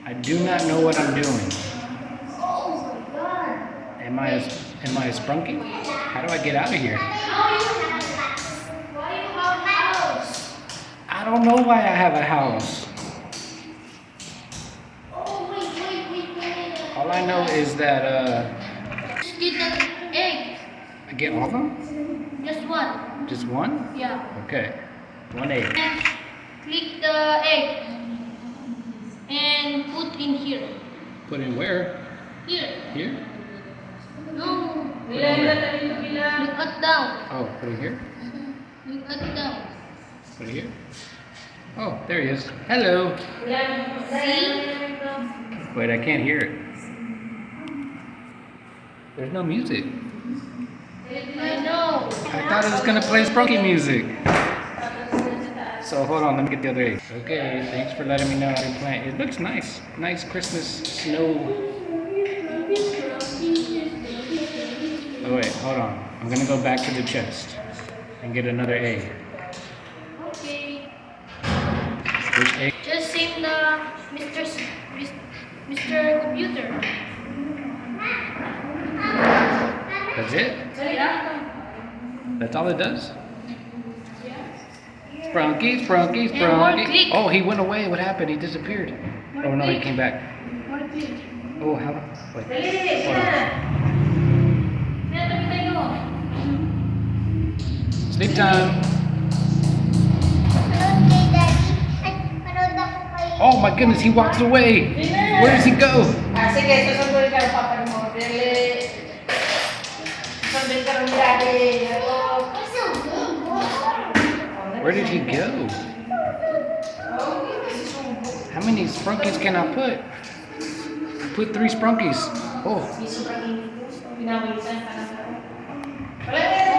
I do not know what I'm doing. Oh my god. Am I a sprunky? How do I get out of here? Why you have a house? I don't know why I have a house. Oh wait. All I know is that Just get the egg. I get all of them? Just one. Just one? Yeah. Okay. One egg. And click the egg. And put in here. Put in where? Here. Here? No. Put in where? Look at down. Oh, put it here? Look at down. Put it here? Oh, there he is. Hello. See? Wait, I can't hear it. There's no music. I know. I thought it was gonna play Sprunky music. So hold on, let me get the other egg. Okay, thanks for letting me know how to plant. It looks nice. Nice Christmas snow. Oh wait, hold on. I'm gonna go back to the chest and get another egg. Okay. Which egg? Just save the Mr. Computer. That's it? Yeah. That's all it does? Yeah. Sprunky, Sprunky, And more Sprunky. click. Oh, he went away. What happened? He disappeared. Oh no, he came back. More click. Oh, how? Wait. Hold on. Sleep time. Oh my goodness, he walks away. Where does he go? Sige, susunduin ka ng papa mo. Dili. Susunduin ka ng daddy. Where did he go? How many Sprunkies can I put? I put 3 Sprunkies. Oh,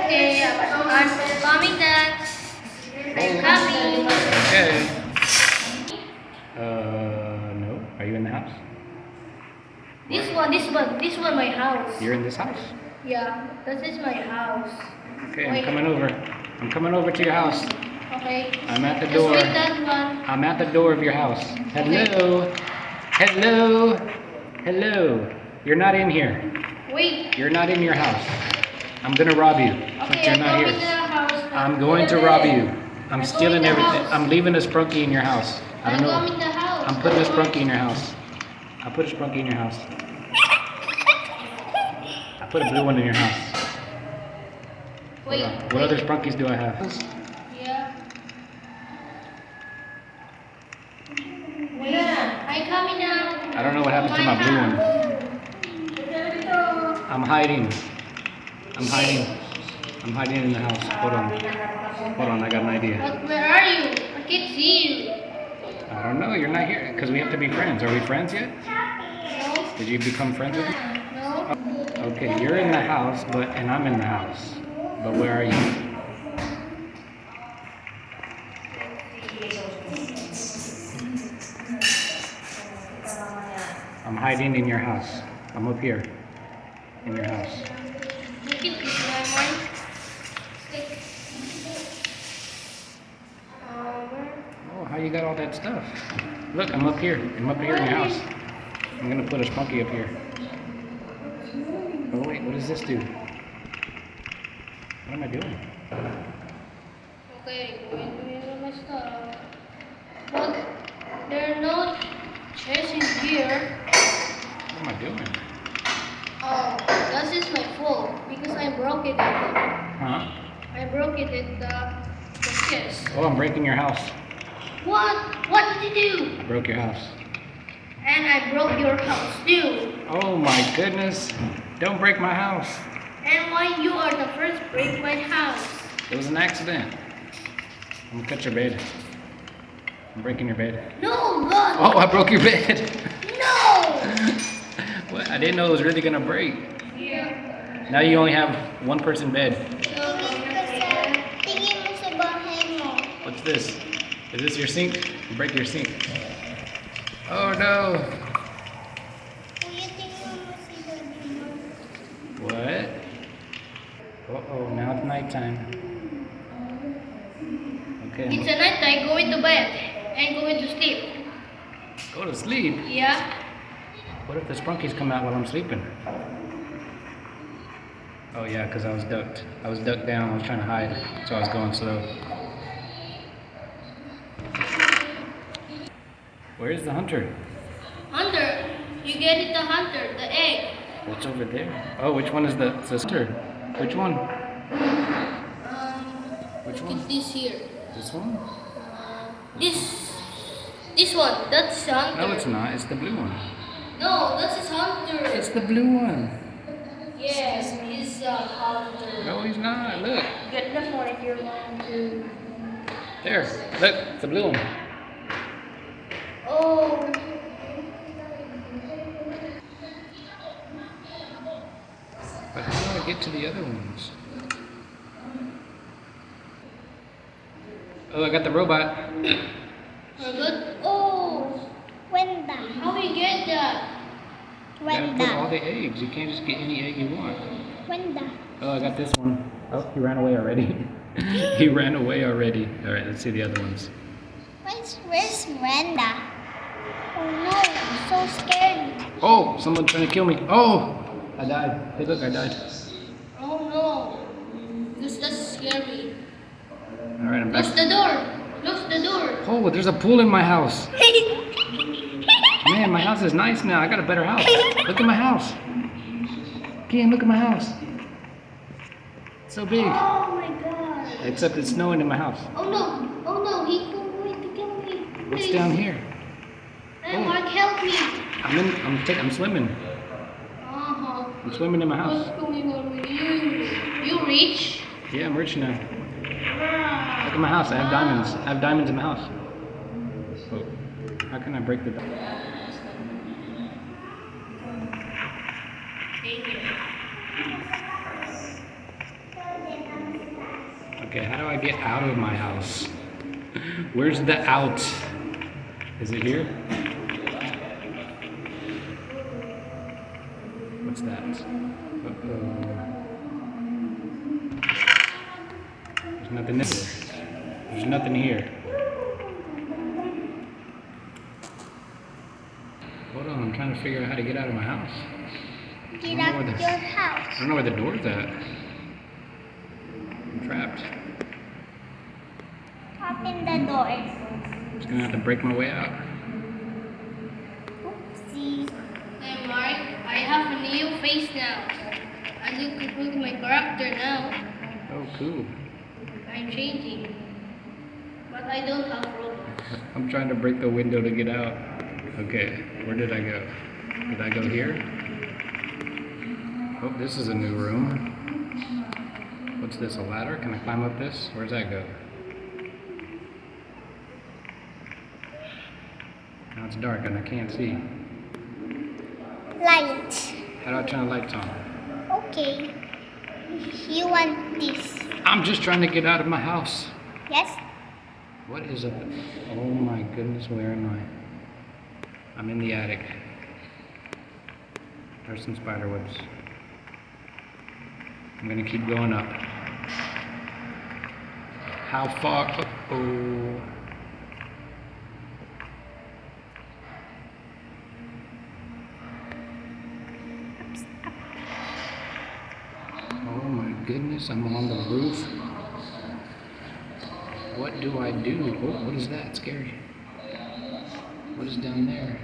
Okay, I'm coming then. I'm coming. okay. No. Are you in the house? This one, my house. You're in this house? Yeah, this is my house. Okay, I'm coming over. I'm coming over to your house. Okay. I'm at the Just door. wait that one. I'm at the door of your house. Hello. Hello. Hello. You're not in here. Wait. You're not in your house. I'm gonna rob you. Since Okay, you're I'm not going to here. the house. I'm going to rob you. I'm I'm stealing going to the everything. house. I'm leaving a Sprunky in your house. I don't I'm know. going to the house. I'm putting a Sprunky in your house. I put a Sprunky in your house. I put a blue one in your house. Wait. Hold on. What other Sprunkies do I have? Yeah. Wait. I'm coming now. I don't know what happened to my blue one. I'm hiding. I'm hiding. I'm hiding in the house. Hold on. Hold on, I got an idea. But where are you? I can't see you. I don't know, you're not here. Because we have to be friends. Are we friends yet? No. Did you become friends with me? No. Okay, you're in the house, and I'm in the house. But where are you? I'm hiding in your house. I'm up here. In your house. Look at this one. Oh, how you got all that stuff? Look, I'm up here. I'm up here in your house. I'm gonna put a Spunky up here. Oh wait, what does this do? What am I doing? Okay, going to use my stuff. But there are no chairs in here. What am I doing? Oh, that is my fault because I broke it. Huh? I broke it at the chairs. Oh, I'm breaking your house. What? What did you do? I broke your house. And I broke your house too. Oh my goodness. Don't break my house. And why you are the first to break my house? It was an accident. I'm gonna cut your bed. I'm breaking your bed. No, God. Oh, I broke your bed. No. What? I didn't know it was really gonna break. Yeah. Now you only have one person bed. Tingin mo sa bahay mo. What's this? Is this your sink? Break your sink. Oh no. Kuya, tingin mo si daddy mo. What? Uh-oh, now it's nighttime. Okay. It's a night time, going to bed and going to sleep. Go to sleep? Yeah. What if the sprunkies come out while I'm sleeping? Oh yeah, because I was ducked. I was ducked down. I was trying to hide, so I was going slow. Where's the hunter? Hunter. You get it, the hunter, the egg. What's over there? Oh, which one is the hunter? Which one? Which one? It's this here. This one? This one. That's hunter. No, it's not. It's the blue one. No, that's his hunter. It's the blue one. Yes, he's a hunter. No, he's not. Look. Get the phone if you're going to. There. Look. It's the blue one. Oh. But how do I get to the other ones? Oh, I got the robot. We're good. Oh. When the How do you get that? You gotta when put all the the eggs. You can't just get any egg you want. when the Oh, I got this one. Oh, he ran away already. He ran away already. All right, let's see the other ones. where's Brenda? Oh no, I'm so scared. Oh, someone's trying to kill me. Oh, I died. Hey, look, I died. Oh no. That's scary. All right, I'm Close back. the door. Close the door. Oh, there's a pool in my house. Man, my house is nice now. I got a better house. Look at my house. Ken, look at my house. It's so big. Oh my god. Except it's snowing in my house. Oh no. Oh no. He's going to kill me. What's Please. down here? Hey, Mark, help me. I'm swimming. Uh-huh. I'm swimming in my house. What's going on with you? You rich? Yeah, I'm rich now. Look at my house. I have diamonds. I have diamonds in my house. Oh, how can I break the door? Okay, how do I get out of my house? Where's the out? Is it here? What's that? Uh-oh. There's nothing there. There's nothing here. Hold on, I'm trying to figure out how to get out of my house. Get out of your house. I don't know where the door's at. I'm trapped. Open the door. I'm just gonna have to break my way out. Oopsie. Hey, Mark, I have a new face now. I look at my character now. Oh, cool. I'm changing. But I don't have Robux. I'm trying to break the window to get out. Okay, where did I go? Did I go here? Oh, this is a new room. What's this, a ladder? Can I climb up this? Where does that go? Now it's dark and I can't see. Light. How do I turn the lights on? Okay. You want this? I'm just trying to get out of my house. Yes? What is up? Oh my goodness, where am I? I'm in the attic. There's some spider webs. I'm gonna keep going up. How far? Oh. Oh my goodness, I'm on the roof. What do I do? Oh, what is that? Scary. What is down there?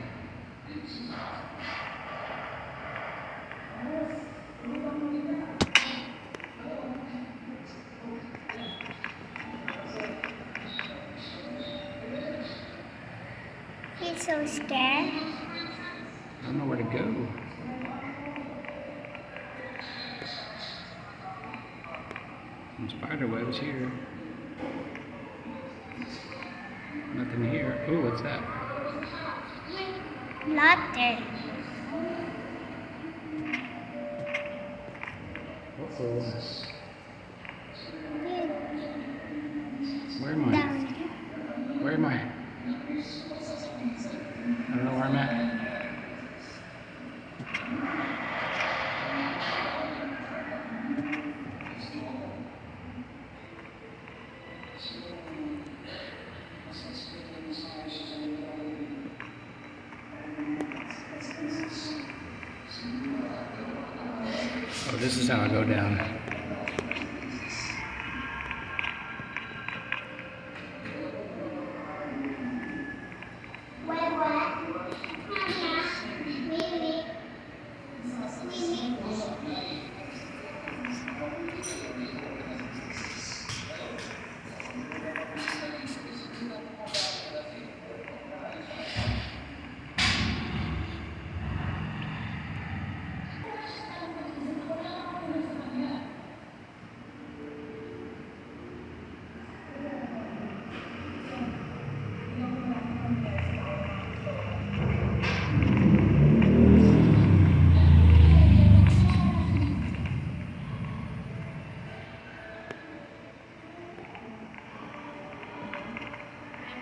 He's so scared. I don't know where to go. Some spider webs here. Nothing here. Oh, what's that? Not there. Uh-oh. Here. Where am I? Down. Where am I? I don't know where I'm at. this is how I go down.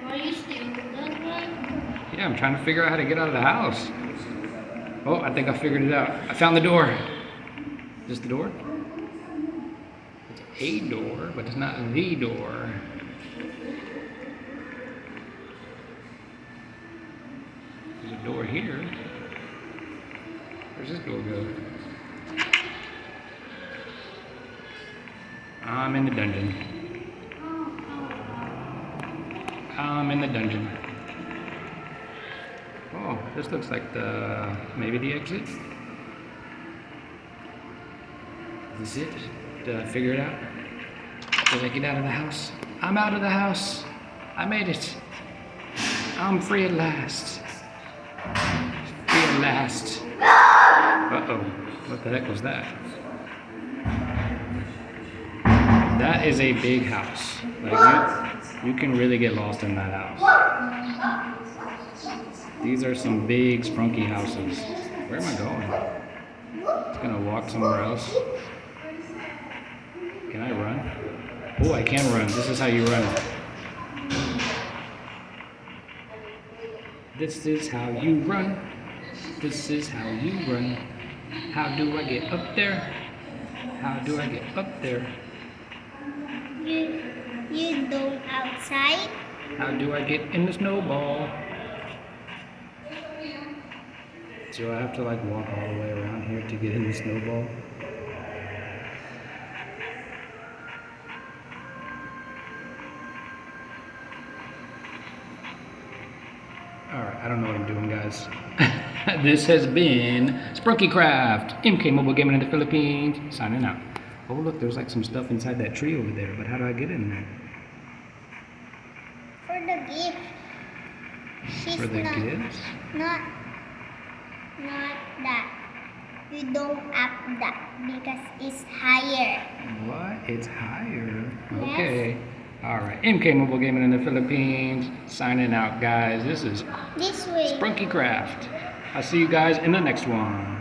Are you still that one? Yeah, I'm trying to figure out how to get out of the house. Oh, I think I figured it out. I found the door. Is this the door? It's a door, but it's not the door. There's a door here. Where's this door go? I'm in the dungeon. I'm in the dungeon. Oh, this looks like maybe the exit. Is this it? Did I figure it out? Did I get out of the house? I'm out of the house. I made it. I'm free at last. Free at last. Uh-oh. What the heck was that? That is a big house. Like you can really get lost in that house. These are some big sprunky houses. Where am I going? Just gonna walk somewhere else. Can I run? Oh, I can run. This is how you run. This is how you run. This is how you run. How do I get up there? How do I get up there? You don't outside? How do I get in the snowball? Do I have to like walk all the way around here to get in the snowball? Alright, I don't know what I'm doing, guys. This has been SPRUNKIcraft, MK Mobile Gaming in the Philippines, signing out. Oh look, there's like some stuff inside that tree over there, but how do I get in there? For the gift. She's For the gifts? Not that. You don't up that because it's higher. What? It's higher? Yes. Okay. Alright, MK Mobile Gaming in the Philippines, signing out, guys. This is This way. SPRUNKIcraft. I'll see you guys in the next one.